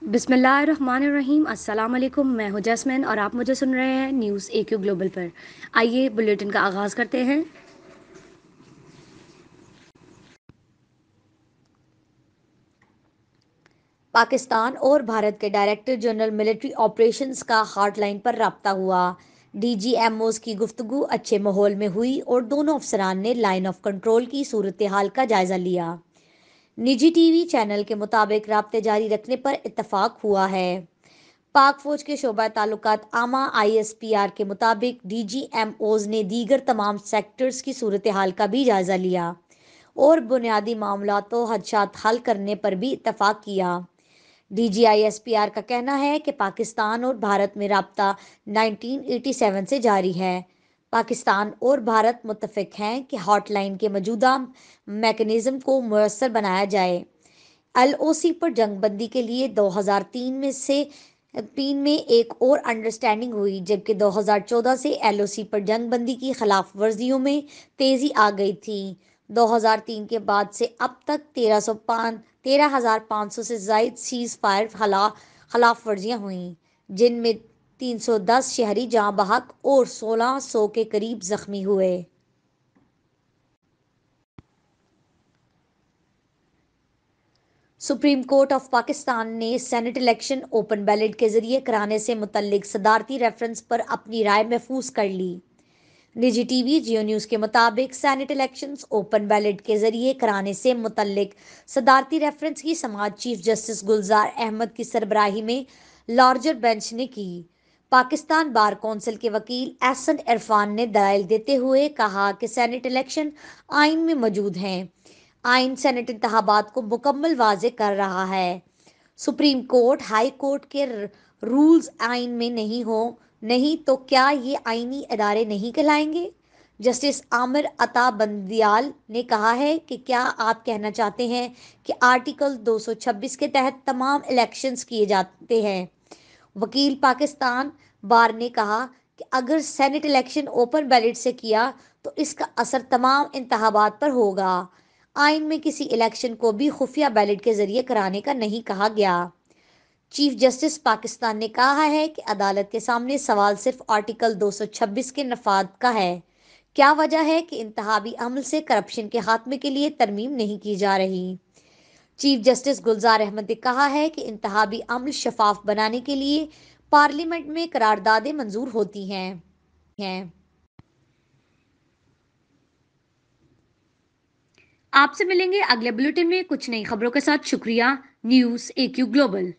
बिस्मिल्लाहिर्रहमानिर्रहीम। अस्सलाम वालेकुम। मैं हूं जैस्मिन और आप मुझे सुन रहे हैं न्यूज़ AQ ग्लोबल पर। आइए बुलेटिन का आगाज़ करते हैं। पाकिस्तान और भारत के डायरेक्टर जनरल मिलिट्री ऑपरेशंस का हॉटलाइन पर राब्ता हुआ। DGMOs की गुफ्तगू अच्छे माहौल में हुई और दोनों अफसरान ने लाइन ऑफ कंट्रोल की सूरत हाल का जायज़ा लिया। निजी टीवी चैनल के मुताबिक राब्ते जारी रखने पर इत्तफाक हुआ है। पाक फौज के शोबा ताल्लुकात आमा ISPR के मुताबिक DGMOs ने दीगर तमाम सेक्टर्स की सूरत हाल का भी जायज़ा लिया और बुनियादी मामलात तो हदशात हल करने पर भी इत्तफाक किया। DGISPR का कहना है कि पाकिस्तान और भारत में राब्ता 1987 से जारी है। पाकिस्तान और भारत मुत्तफिक हैं कि हॉटलाइन के मौजूदा मैकेनिज़्म को मुयस्सर बनाया जाए। LOC पर जंगबंदी के लिए 2003 में एक और अंडरस्टैंडिंग हुई, जबकि 2014 से LOC पर जंगबंदी की खिलाफ वर्जियों में तेज़ी आ गई थी। 2003 के बाद से अब तक 13,500 से ज़ायद सीज़ फायर खिलाफ वर्जियाँ हुई, जिनमें 310 शहरी जहाँ बहक और 1600 के करीब जख्मी हुए। सुप्रीम कोर्ट ऑफ पाकिस्तान ने सेनेट इलेक्शन ओपन बैलेट के जरिए कराने से मुतल्लिक सदारती रेफरेंस पर अपनी राय महफूज कर ली। निजी टीवी जियो न्यूज़ के मुताबिक सेनेट इलेक्शंस ओपन बैलेट के जरिए कराने से मुतल्लिक सदारती रेफरेंस की समाअत चीफ जस्टिस गुलजार अहमद की सरबराही में लार्जर बेंच ने की। पाकिस्तान बार कौंसिल के वकील एहसन इरफान ने दलाइल देते हुए कहा कि सेनेट इलेक्शन आइन में मौजूद हैं। आइन सेनेट इंतखाबात को मुकम्मल वाज़े कर रहा है। सुप्रीम कोर्ट, हाई कोर्ट के रूल्स आइन में नहीं तो क्या ये आइनी इदारे नहीं कहलाएंगे? जस्टिस आमिर अता बंदियाल ने कहा है कि क्या आप कहना चाहते हैं कि आर्टिकल 226 के तहत तमाम इलेक्शंस किए जाते हैं? वकील पाकिस्तान बार ने कहा कि अगर सेनेट इलेक्शन ओपन बैलेट से किया तो इसका असर तमाम इंतखाबात पर होगा। आइन में किसी इलेक्शन को भी खुफिया बैलेट के जरिए कराने का नहीं कहा गया। चीफ जस्टिस पाकिस्तान ने कहा है कि अदालत के सामने सवाल सिर्फ आर्टिकल 226 के नफाद का है। क्या वजह है कि इंतहाबी अमल से करप्शन के खात्मे के लिए तरमीम नहीं की जा रही? चीफ जस्टिस गुलजार अहमद ने कहा है कि इंतहाबी अमल शफाफ बनाने के लिए पार्लियामेंट में करारदादें मंजूर होती हैं। आपसे मिलेंगे अगले बुलेटिन में कुछ नई खबरों के साथ। शुक्रिया। News AQ global.